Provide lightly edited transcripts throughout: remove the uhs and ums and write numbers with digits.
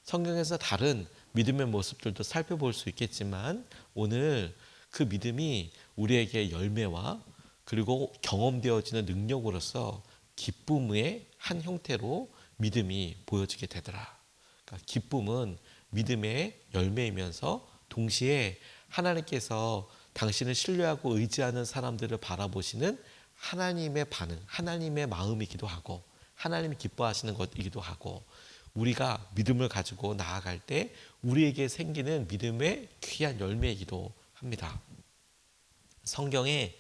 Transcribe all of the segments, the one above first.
성경에서 다른 믿음의 모습들도 살펴볼 수 있겠지만 오늘 그 믿음이 우리에게 열매와 그리고 경험되어지는 능력으로서 기쁨의 한 형태로 믿음이 보여지게 되더라. 그러니까 기쁨은 믿음의 열매이면서 동시에 하나님께서 당신을 신뢰하고 의지하는 사람들을 바라보시는 하나님의 반응, 하나님의 마음이기도 하고 하나님이 기뻐하시는 것이기도 하고 우리가 믿음을 가지고 나아갈 때 우리에게 생기는 믿음의 귀한 열매이기도 합니다. 성경에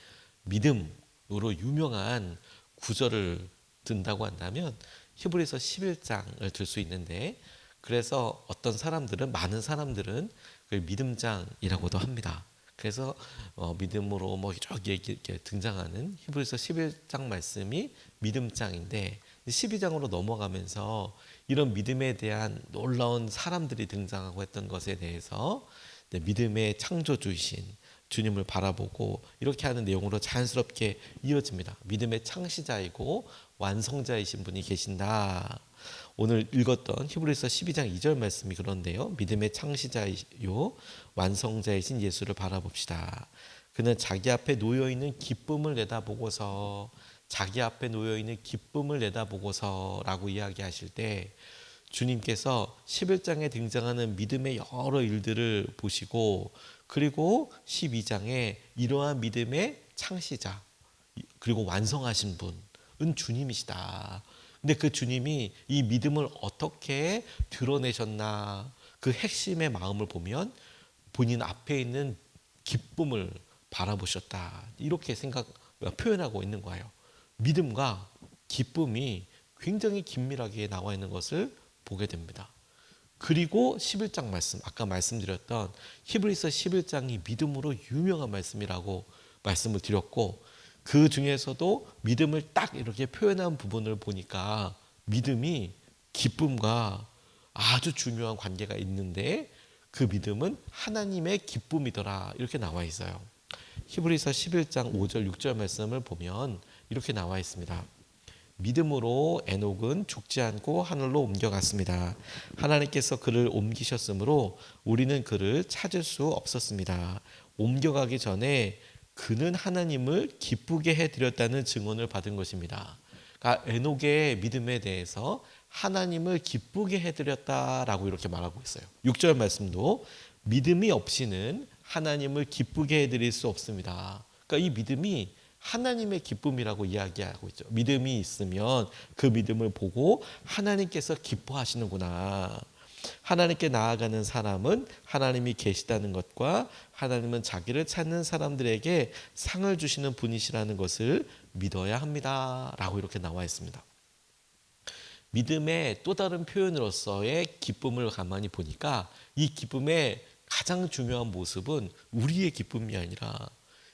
믿음으로 유명한 구절을 든다고 한다면 히브리서 11장을 들 수 있는데 그래서 어떤 사람들은 많은 사람들은 그걸 믿음장이라고도 합니다. 그래서 믿음으로 쭉 이렇게 등장하는 히브리서 11장 말씀이 믿음장인데 12장으로 넘어가면서 이런 믿음에 대한 놀라운 사람들이 등장하고 했던 것에 대해서 믿음의 창조주이신 주님을 바라보고 이렇게 하는 내용으로 자연스럽게 이어집니다. 믿음의 창시자이고 완성자이신 분이 계신다. 오늘 읽었던 히브리서 12장 2절 말씀이 그런데요. 믿음의 창시자이요 완성자이신 예수를 바라봅시다. 그는 자기 앞에 놓여있는 기쁨을 내다보고서 자기 앞에 놓여있는 기쁨을 내다보고서라고 이야기하실 때 주님께서 11장에 등장하는 믿음의 여러 일들을 보시고 그리고 12장에 이러한 믿음의 창시자 그리고 완성하신 분은 주님이시다. 근데 그 주님이 이 믿음을 어떻게 드러내셨나 그 핵심의 마음을 보면 본인 앞에 있는 기쁨을 바라보셨다. 이렇게 표현하고 있는 거예요. 믿음과 기쁨이 굉장히 긴밀하게 나와 있는 것을 보게 됩니다. 그리고 11장 말씀, 아까 말씀드렸던 히브리서 11장이 믿음으로 유명한 말씀이라고 말씀을 드렸고 그 중에서도 믿음을 딱 이렇게 표현한 부분을 보니까 믿음이 기쁨과 아주 중요한 관계가 있는데 그 믿음은 하나님의 기쁨이더라 이렇게 나와 있어요. 히브리서 11장 5절 6절 말씀을 보면 이렇게 나와 있습니다. 믿음으로 에녹은 죽지 않고 하늘로 옮겨갔습니다. 하나님께서 그를 옮기셨으므로 우리는 그를 찾을 수 없었습니다. 옮겨가기 전에 그는 하나님을 기쁘게 해드렸다는 증언을 받은 것입니다. 그러니까 에녹의 믿음에 대해서 하나님을 기쁘게 해드렸다라고 이렇게 말하고 있어요. 6절 말씀도 믿음이 없이는 하나님을 기쁘게 해드릴 수 없습니다. 그러니까 이 믿음이 하나님의 기쁨이라고 이야기하고 있죠. 믿음이 있으면 그 믿음을 보고 하나님께서 기뻐하시는구나. 하나님께 나아가는 사람은 하나님이 계시다는 것과 하나님은 자기를 찾는 사람들에게 상을 주시는 분이시라는 것을 믿어야 합니다. 라고 이렇게 나와 있습니다. 믿음의 또 다른 표현으로서의 기쁨을 가만히 보니까 이 기쁨의 가장 중요한 모습은 우리의 기쁨이 아니라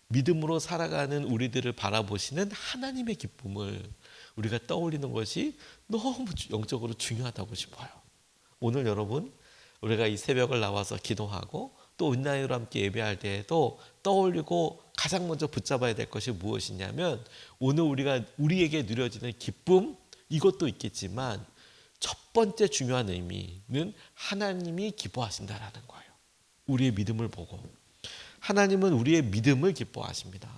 믿음으로 살아가는 우리들을 바라보시는 하나님의 기쁨을 우리가 떠올리는 것이 너무 영적으로 중요하다고 싶어요. 오늘 여러분 우리가 이 새벽을 나와서 기도하고 또 은나이로 함께 예배할 때에도 떠올리고 가장 먼저 붙잡아야 될 것이 무엇이냐면 오늘 우리에게 누려지는 기쁨 이것도 있겠지만 첫 번째 중요한 의미는 하나님이 기뻐하신다라는 거예요. 우리의 믿음을 보고 하나님은 우리의 믿음을 기뻐하십니다.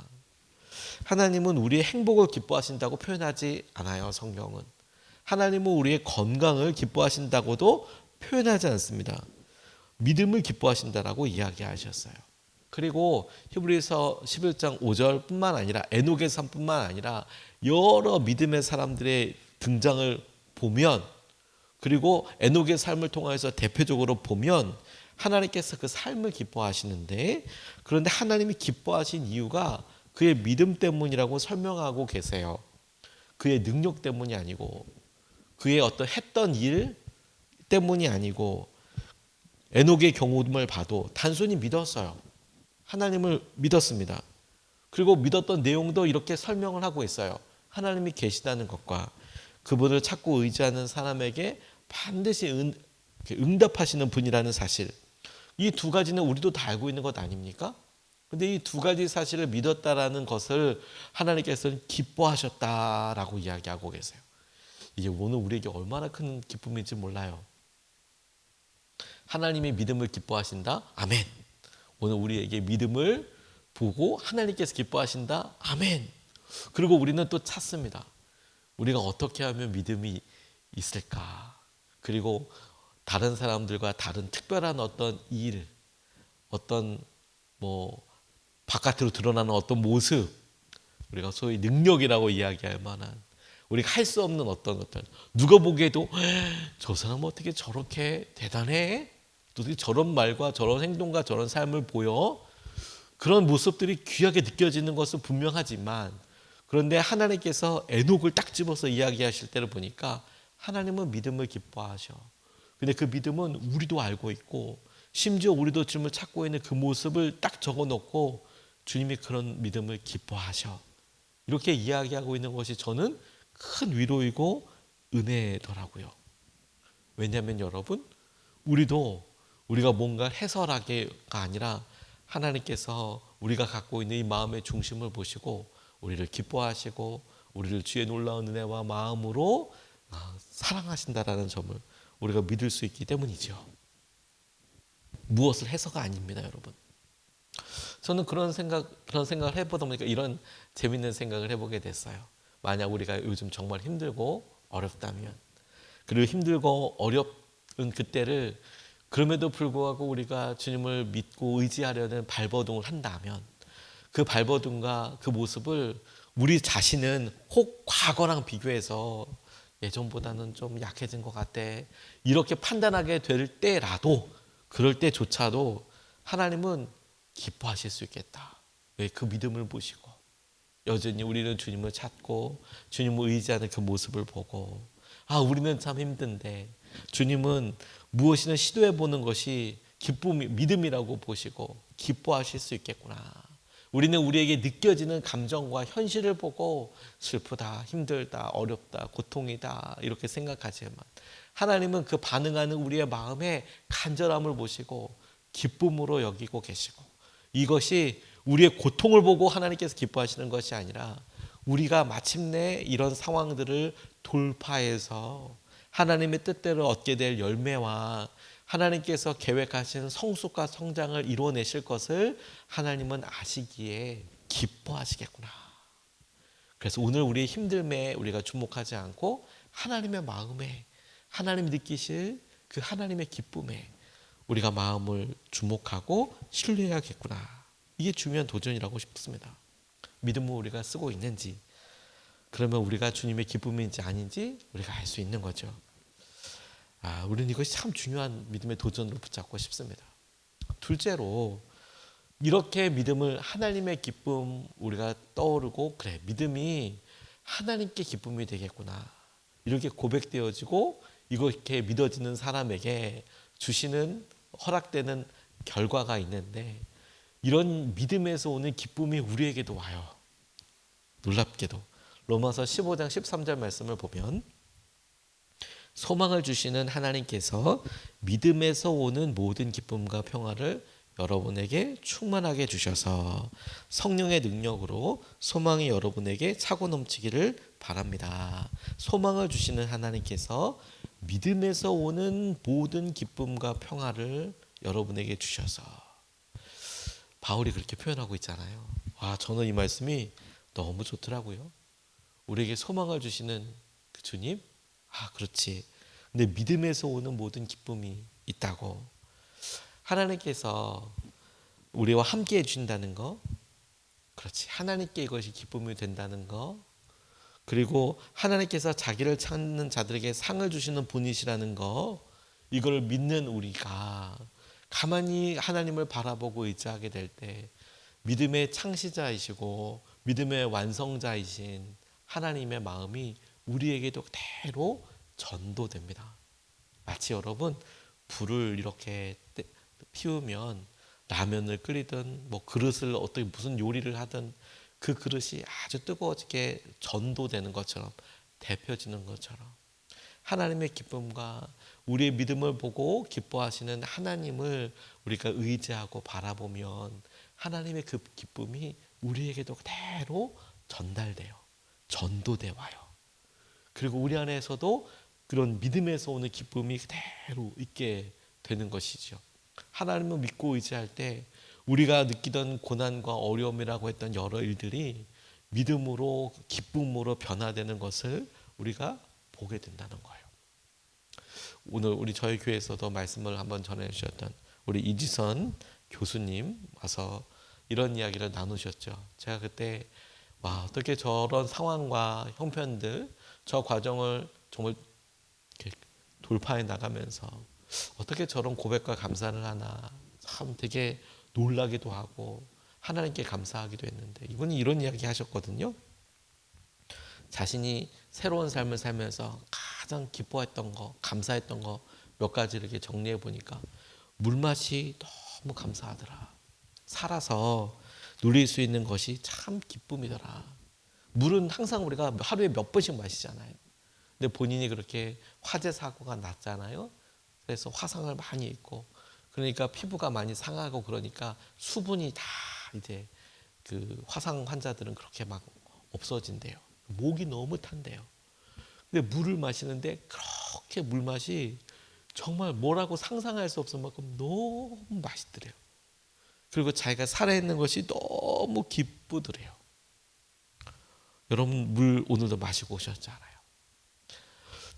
하나님은 우리의 행복을 기뻐하신다고 표현하지 않아요. 성경은 하나님은 우리의 건강을 기뻐하신다고도 표현하지 않습니다. 믿음을 기뻐하신다라고 이야기하셨어요. 그리고 히브리서 11장 5절뿐만 아니라 에녹의 삶뿐만 아니라 여러 믿음의 사람들의 등장을 보면 그리고 에녹의 삶을 통해서 대표적으로 보면 하나님께서 그 삶을 기뻐하시는데 그런데 하나님이 기뻐하신 이유가 그의 믿음 때문이라고 설명하고 계세요. 그의 능력 때문이 아니고 그의 어떤 했던 일 때문이 아니고 에녹의 경험을 봐도 단순히 믿었어요. 하나님을 믿었습니다. 그리고 믿었던 내용도 이렇게 설명을 하고 있어요. 하나님이 계시다는 것과 그분을 찾고 의지하는 사람에게 반드시 응답하시는 분이라는 사실. 이 두 가지는 우리도 다 알고 있는 것 아닙니까? 근데 이 두 가지 사실을 믿었다라는 것을 하나님께서는 기뻐하셨다라고 이야기하고 계세요. 이게 오늘 우리에게 얼마나 큰 기쁨인지 몰라요. 하나님이 믿음을 기뻐하신다. 아멘. 오늘 우리에게 믿음을 보고 하나님께서 기뻐하신다. 아멘. 그리고 우리는 또 찾습니다. 우리가 어떻게 하면 믿음이 있을까? 그리고 다른 사람들과 다른 특별한 어떤 일, 어떤 뭐 바깥으로 드러나는 어떤 모습, 우리가 소위 능력이라고 이야기할 만한 우리가 할 수 없는 어떤 것들, 누가 보기에도 저 사람 어떻게 저렇게 대단해? 어떻게 저런 말과 저런 행동과 저런 삶을 보여? 그런 모습들이 귀하게 느껴지는 것은 분명하지만, 그런데 하나님께서 에녹을 딱 집어서 이야기하실 때를 보니까 하나님은 믿음을 기뻐하셔. 근데 그 믿음은 우리도 알고 있고, 심지어 우리도 주님을 찾고 있는 그 모습을 딱 적어놓고 주님이 그런 믿음을 기뻐하셔. 이렇게 이야기하고 있는 것이 저는 큰 위로이고 은혜더라고요. 왜냐하면 여러분, 우리가 뭔가 해설하게가 아니라 하나님께서 우리가 갖고 있는 이 마음의 중심을 보시고 우리를 기뻐하시고 우리를 주의 놀라운 은혜와 마음으로 사랑하신다라는 점을 우리가 믿을 수 있기 때문이죠. 무엇을 해서가 아닙니다, 여러분. 저는 그런 생각을 해보다 보니까 이런 재밌는 생각을 해보게 됐어요. 만약 우리가 요즘 정말 힘들고 어렵다면, 그리고 힘들고 어렵은 그때를 그럼에도 불구하고 우리가 주님을 믿고 의지하려는 발버둥을 한다면, 그 발버둥과 그 모습을 우리 자신은 혹 과거랑 비교해서 예전보다는 좀 약해진 것 같아, 이렇게 판단하게 될 때라도, 그럴 때조차도 하나님은 기뻐하실 수 있겠다. 왜? 그 믿음을 보시고 여전히 우리는 주님을 찾고 주님을 의지하는 그 모습을 보고, 우리는 참 힘든데 주님은 무엇이든 시도해보는 것이 믿음이라고 보시고 기뻐하실 수 있겠구나. 우리는 우리에게 느껴지는 감정과 현실을 보고 슬프다, 힘들다, 어렵다, 고통이다 이렇게 생각하지만, 하나님은 그 반응하는 우리의 마음의 간절함을 보시고 기쁨으로 여기고 계시고, 이것이 우리의 고통을 보고 하나님께서 기뻐하시는 것이 아니라 우리가 마침내 이런 상황들을 돌파해서 하나님의 뜻대로 얻게 될 열매와 하나님께서 계획하신 성숙과 성장을 이루어내실 것을 하나님은 아시기에 기뻐하시겠구나. 그래서 오늘 우리의 힘듦에 우리가 주목하지 않고 하나님의 마음에, 하나님이 느끼실 그 하나님의 기쁨에 우리가 마음을 주목하고 신뢰해야겠구나. 이게 중요한 도전이라고 싶습니다. 믿음을 우리가 쓰고 있는지, 그러면 우리가 주님의 기쁨인지 아닌지 우리가 알 수 있는 거죠. 우리는 이것이 참 중요한 믿음의 도전으로 붙잡고 싶습니다. 둘째로, 이렇게 믿음을, 하나님의 기쁨 우리가 떠오르고, 그래, 믿음이 하나님께 기쁨이 되겠구나, 이렇게 고백되어지고 이렇게 믿어지는 사람에게 주시는, 허락되는 결과가 있는데, 이런 믿음에서 오는 기쁨이 우리에게도 와요. 놀랍게도 로마서 15장 13절 말씀을 보면, 소망을 주시는 하나님께서 믿음에서 오는 모든 기쁨과 평화를 여러분에게 충만하게 주셔서 성령의 능력으로 소망이 여러분에게 차고 넘치기를 바랍니다. 소망을 주시는 하나님께서 믿음에서 오는 모든 기쁨과 평화를 여러분에게 주셔서, 바울이 그렇게 표현하고 있잖아요. 저는 이 말씀이 너무 좋더라고요. 우리에게 소망을 주시는 그 주님, 그렇지. 근데 믿음에서 오는 모든 기쁨이 있다고. 하나님께서 우리와 함께 해주신다는 거, 그렇지. 하나님께 이것이 기쁨이 된다는 거, 그리고 하나님께서 자기를 찾는 자들에게 상을 주시는 분이시라는 거, 이걸 믿는 우리가 가만히 하나님을 바라보고 의지하게 될 때, 믿음의 창시자이시고 믿음의 완성자이신 하나님의 마음이 우리에게도 그대로 전도됩니다. 마치 여러분, 불을 이렇게 피우면 라면을 끓이든 그릇을 어떻게 무슨 요리를 하든 그 그릇이 아주 뜨거워지게 전도되는 것처럼, 데펴지는 것처럼, 하나님의 기쁨과 우리의 믿음을 보고 기뻐하시는 하나님을 우리가 의지하고 바라보면 하나님의 그 기쁨이 우리에게도 그대로 전달돼요. 전도돼 와요. 그리고 우리 안에서도 그런 믿음에서 오는 기쁨이 그대로 있게 되는 것이죠. 하나님을 믿고 의지할 때 우리가 느끼던 고난과 어려움이라고 했던 여러 일들이 믿음으로 기쁨으로 변화되는 것을 우리가 보게 된다는 거예요. 오늘 우리 저희 교회에서도 말씀을 한번 전해주셨던 우리 이지선 교수님 와서 이런 이야기를 나누셨죠. 제가 그때 와, 어떻게 저런 상황과 형편들, 저 과정을 정말 이렇게 돌파해 나가면서 어떻게 저런 고백과 감사를 하나, 참 되게 놀라기도 하고 하나님께 감사하기도 했는데, 이분이 이런 이야기 하셨거든요. 자신이 새로운 삶을 살면서 가장 기뻐했던 거, 감사했던 거 몇 가지를 이렇게 정리해 보니까 물맛이 너무 감사하더라. 살아서 누릴 수 있는 것이 참 기쁨이더라. 물은 항상 우리가 하루에 몇 번씩 마시잖아요. 근데 본인이 그렇게 화재 사고가 났잖아요. 그래서 화상을 많이 입고, 그러니까 피부가 많이 상하고, 그러니까 수분이 다 이제 그 화상 환자들은 그렇게 막 없어진대요. 목이 너무 탄대요. 근데 물을 마시는데 그렇게 물맛이 정말 뭐라고 상상할 수 없을 만큼 너무 맛있더래요. 그리고 자기가 살아있는 것이 너무 기쁘더래요. 여러분 물 오늘도 마시고 오셨잖아요.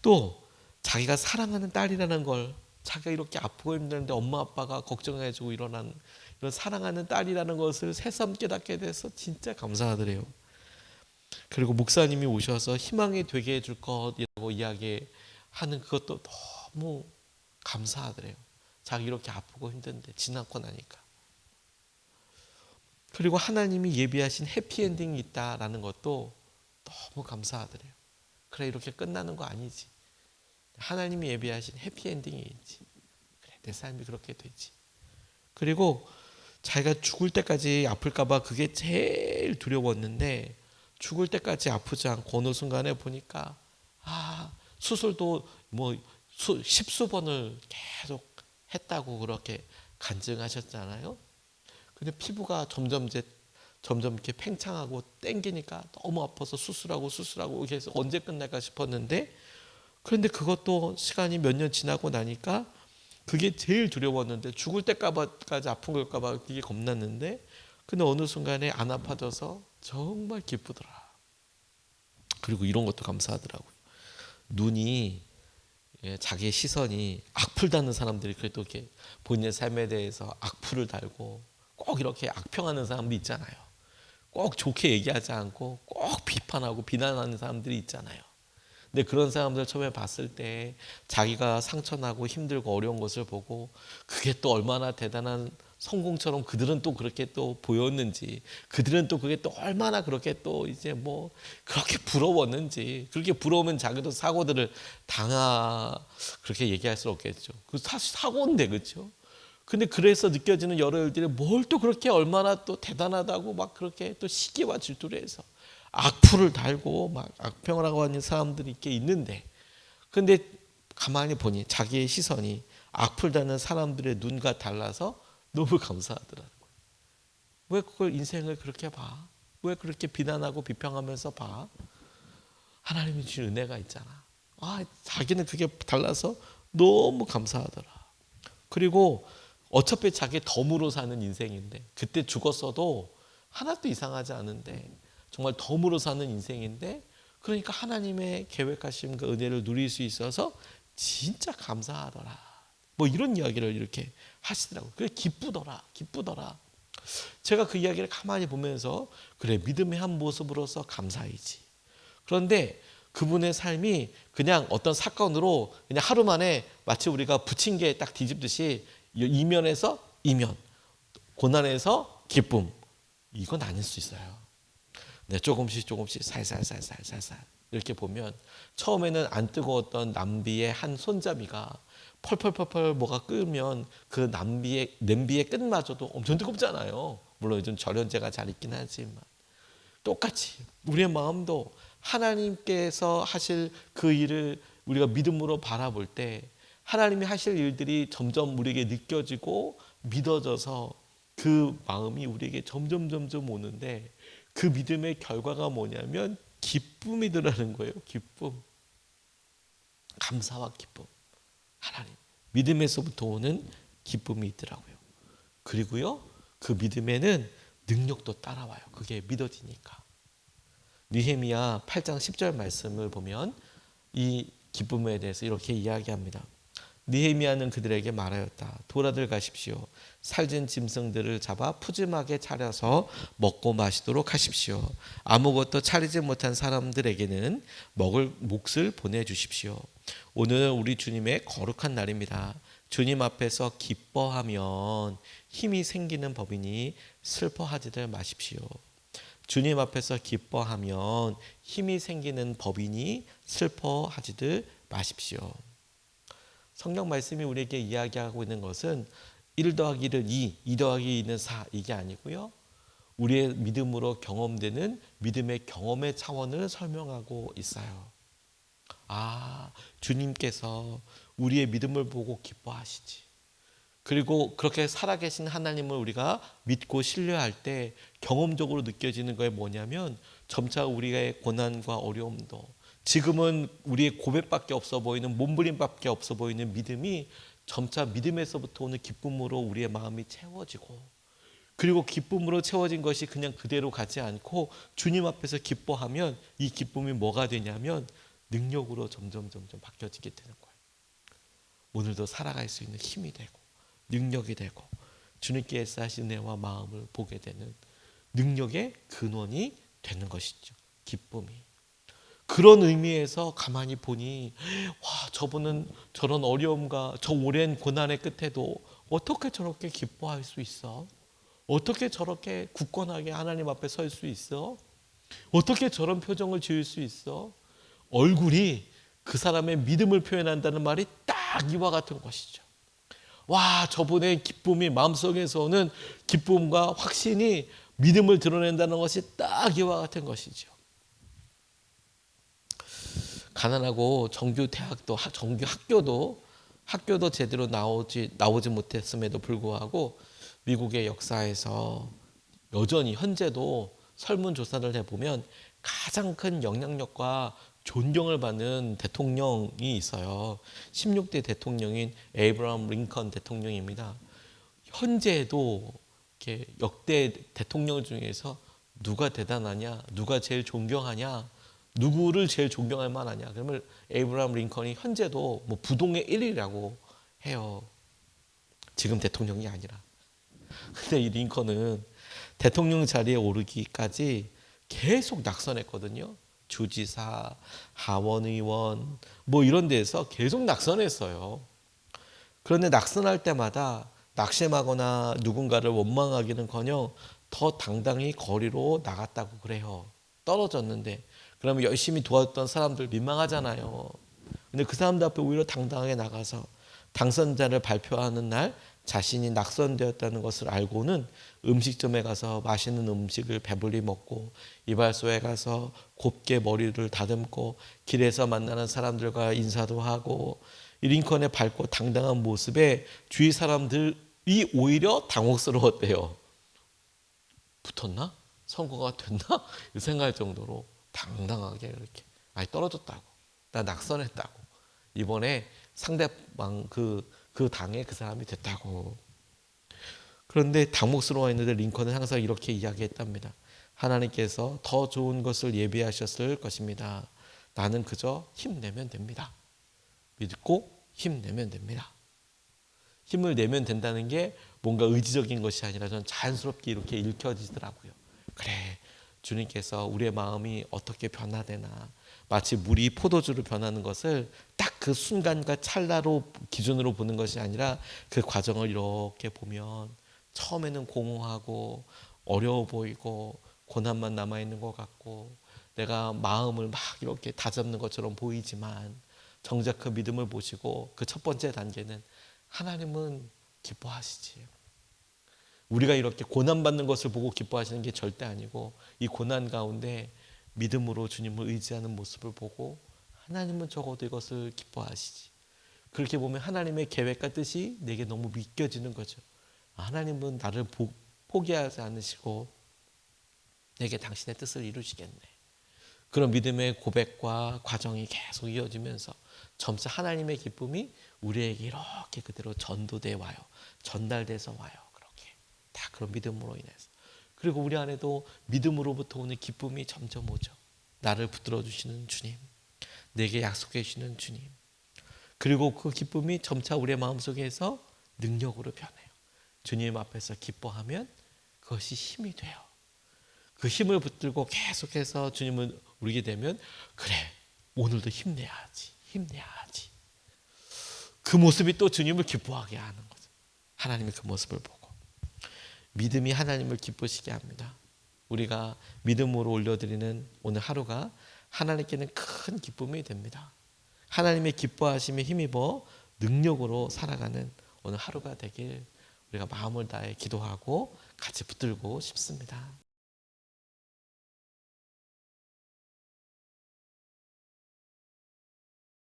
또 자기가 사랑하는 딸이라는 걸, 자기가 이렇게 아프고 힘드는데 엄마 아빠가 걱정해주고 일어난 이런 사랑하는 딸이라는 것을 새삼 깨닫게 돼서 진짜 감사하더래요. 그리고 목사님이 오셔서 희망이 되게 해줄 것이라고 이야기하는 그것도 너무 감사하더래요. 자기 이렇게 아프고 힘든데 지나고 나니까. 그리고 하나님이 예비하신 해피엔딩이 있다라는 것도 너무 감사하더래요. 그래, 이렇게 끝나는 거 아니지. 하나님이 예비하신 해피엔딩이 있지. 그래, 내 삶이 그렇게 되지. 그리고 자기가 죽을 때까지 아플까 봐 그게 제일 두려웠는데, 죽을 때까지 아프지 않고 어느 순간에 보니까 수술도 뭐 십수 번을 계속 했다고 그렇게 간증하셨잖아요. 근데 피부가 점점 이렇게 팽창하고 땡기니까 너무 아파서 수술하고 해서 언제 끝날까 싶었는데, 그런데 그것도 시간이 몇 년 지나고 나니까 그게 제일 두려웠는데, 죽을 때까지 아픈 걸까봐 그게 겁났는데, 근데 어느 순간에 안 아파져서 정말 기쁘더라. 그리고 이런 것도 감사하더라고요. 눈이, 자기의 시선이 악플 다는 사람들이 그래도 이렇게 본인의 삶에 대해서 악플을 달고 꼭 이렇게 악평하는 사람도 있잖아요. 꼭 좋게 얘기하지 않고 꼭 비판하고 비난하는 사람들이 있잖아요. 근데 그런 사람들 처음에 봤을 때 자기가 상처나고 힘들고 어려운 것을 보고 그게 또 얼마나 대단한 성공처럼 그들은 또 그렇게 또 보였는지, 그들은 또 그게 또 얼마나 그렇게 또 이제 뭐 그렇게 부러웠는지, 그렇게 부러우면 자기도 사고들을 그렇게 얘기할 수 없겠죠. 그 사실 사고인데, 그렇죠? 근데 그래서 느껴지는 여러 일들이 뭘 또 그렇게 얼마나 또 대단하다고 막 그렇게 또 시기와 질투를 해서 악플을 달고 막 악평을 하고 하는 사람들이 이렇게 있는데, 근데 가만히 보니 자기의 시선이 악플 다는 사람들의 눈과 달라서 너무 감사하더라고요. 왜 그걸 인생을 그렇게 봐? 왜 그렇게 비난하고 비평하면서 봐? 하나님이 주신 은혜가 있잖아. 자기는 그게 달라서 너무 감사하더라. 그리고 어차피 자기 덤으로 사는 인생인데, 그때 죽었어도 하나도 이상하지 않은데 정말 덤으로 사는 인생인데, 그러니까 하나님의 계획하신 그 은혜를 누릴 수 있어서 진짜 감사하더라. 뭐 이런 이야기를 이렇게 하시더라고요. 그래, 기쁘더라. 제가 그 이야기를 가만히 보면서, 그래, 믿음의 한 모습으로서 감사이지. 그런데 그분의 삶이 그냥 어떤 사건으로 그냥 하루 만에 마치 우리가 부침개 딱 뒤집듯이 이면에서 이면, 고난에서 기쁨, 이건 아닐 수 있어요. 네, 조금씩 살살 이렇게 보면 처음에는 안 뜨거웠던 냄비의 한 손잡이가 펄펄펄펄 뭐가 끓으면 그 냄비의 끝마저도 엄청 뜨겁잖아요. 물론 요즘 절연제가 잘 있긴 하지만, 똑같이 우리의 마음도 하나님께서 하실 그 일을 우리가 믿음으로 바라볼 때 하나님이 하실 일들이 점점 우리에게 느껴지고 믿어져서 그 마음이 우리에게 점점 오는데, 그 믿음의 결과가 뭐냐면 기쁨이더라는 거예요. 기쁨, 감사와 기쁨. 하나님, 믿음에서부터 오는 기쁨이 있더라고요. 그리고요, 그 믿음에는 능력도 따라와요. 그게 믿어지니까. 느헤미야 8장 10절 말씀을 보면 이 기쁨에 대해서 이렇게 이야기합니다. 느헤미야는 그들에게 말하였다. 돌아들 가십시오. 살진 짐승들을 잡아 푸짐하게 차려서 먹고 마시도록 하십시오. 아무것도 차리지 못한 사람들에게는 먹을 몫을 보내주십시오. 오늘은 우리 주님의 거룩한 날입니다. 주님 앞에서 기뻐하면 힘이 생기는 법이니 슬퍼하지들 마십시오. 주님 앞에서 기뻐하면 힘이 생기는 법이니 슬퍼하지들 마십시오. 성경 말씀이 우리에게 이야기하고 있는 것은 1 더하기 1은 2 더하기 2는 4 이게 아니고요. 우리의 믿음으로 경험되는 믿음의 경험의 차원을 설명하고 있어요. 주님께서 우리의 믿음을 보고 기뻐하시지. 그리고 그렇게 살아계신 하나님을 우리가 믿고 신뢰할 때 경험적으로 느껴지는 게 뭐냐면 점차 우리의 고난과 어려움도 지금은 우리의 고백밖에 없어 보이는 몸부림밖에 없어 보이는 믿음이 점차 믿음에서부터 오는 기쁨으로 우리의 마음이 채워지고 그리고 기쁨으로 채워진 것이 그냥 그대로 가지 않고 주님 앞에서 기뻐하면 이 기쁨이 뭐가 되냐면 능력으로 점점 바뀌어지게 되는 거예요. 오늘도 살아갈 수 있는 힘이 되고 능력이 되고 주님께서 하신 은혜와 마음을 보게 되는 능력의 근원이 되는 것이죠. 기쁨이. 그런 의미에서 가만히 보니 저분은 저런 어려움과 저 오랜 고난의 끝에도 어떻게 저렇게 기뻐할 수 있어? 어떻게 저렇게 굳건하게 하나님 앞에 설 수 있어? 어떻게 저런 표정을 지을 수 있어? 얼굴이 그 사람의 믿음을 표현한다는 말이 딱 이와 같은 것이죠. 저분의 기쁨이 마음속에서 오는 기쁨과 확신이 믿음을 드러낸다는 것이 딱 이와 같은 것이죠. 가난하고 정규 대학도 정규 학교도 제대로 나오지 못했음에도 불구하고 미국의 역사에서 여전히 현재도 설문조사를 해보면 가장 큰 영향력과 존경을 받는 대통령이 있어요. 16대 대통령인 에이브러함 링컨 대통령입니다. 현재도 이렇게 역대 대통령 중에서 누가 대단하냐, 누가 제일 존경하냐, 누구를 제일 존경할 만하냐. 그러면 에이브러함 링컨이 현재도 부동의 1위라고 해요. 지금 대통령이 아니라. 근데 이 링컨은 대통령 자리에 오르기까지 계속 낙선했거든요. 주지사, 하원의원 이런 데서 계속 낙선했어요. 그런데 낙선할 때마다 낙심하거나 누군가를 원망하기는커녕 더 당당히 거리로 나갔다고 그래요. 떨어졌는데 그러면 열심히 도왔던 사람들 민망하잖아요. 근데 그 사람들 앞에 오히려 당당하게 나가서 당선자를 발표하는 날 자신이 낙선되었다는 것을 알고는 음식점에 가서 맛있는 음식을 배불리 먹고 이발소에 가서 곱게 머리를 다듬고 길에서 만나는 사람들과 인사도 하고 이 링컨의 밝고 당당한 모습에 주위 사람들이 오히려 당혹스러웠대요. 붙었나? 선거가 됐나? 이 생각할 정도로 당당하게 이렇게 떨어졌다고. 나 낙선했다고. 이번에 상대방 그 당에 그 사람이 됐다고. 그런데 당혹스러워했는데 링컨은 항상 이렇게 이야기했답니다. 하나님께서 더 좋은 것을 예비하셨을 것입니다. 나는 그저 힘내면 됩니다. 믿고 힘내면 됩니다. 힘을 내면 된다는 게 뭔가 의지적인 것이 아니라 저는 자연스럽게 이렇게 읽혀지더라고요. 그래, 주님께서 우리의 마음이 어떻게 변화되나, 마치 물이 포도주로 변하는 것을 딱 그 순간과 찰나로 기준으로 보는 것이 아니라 그 과정을 이렇게 보면 처음에는 공허하고 어려워 보이고 고난만 남아있는 것 같고 내가 마음을 막 이렇게 다잡는 것처럼 보이지만 정작 그 믿음을 보시고 그 첫 번째 단계는 하나님은 기뻐하시지. 우리가 이렇게 고난받는 것을 보고 기뻐하시는 게 절대 아니고 이 고난 가운데 믿음으로 주님을 의지하는 모습을 보고 하나님은 적어도 이것을 기뻐하시지. 그렇게 보면 하나님의 계획과 뜻이 내게 너무 믿겨지는 거죠. 하나님은 나를 포기하지 않으시고 내게 당신의 뜻을 이루시겠네. 그런 믿음의 고백과 과정이 계속 이어지면서 점차 하나님의 기쁨이 우리에게 이렇게 그대로 전도돼 와요. 전달돼서 와요. 그렇게 다 그런 믿음으로 인해서. 그리고 우리 안에도 믿음으로부터 오는 기쁨이 점점 오죠. 나를 붙들어 주시는 주님, 내게 약속해 주시는 주님. 그리고 그 기쁨이 점차 우리의 마음속에서 능력으로 변해요. 주님 앞에서 기뻐하면 그것이 힘이 돼요. 그 힘을 붙들고 계속해서 주님을 우리게 되면 그래, 오늘도 힘내야지, 힘내야지. 그 모습이 또 주님을 기뻐하게 하는 거죠. 하나님의 그 모습을 보고 믿음이 하나님을 기쁘시게 합니다. 우리가 믿음으로 올려드리는 오늘 하루가 하나님께는 큰 기쁨이 됩니다. 하나님의 기뻐하심에 힘입어 능력으로 살아가는 오늘 하루가 되길 우리가 마음을 다해 기도하고 같이 붙들고 싶습니다.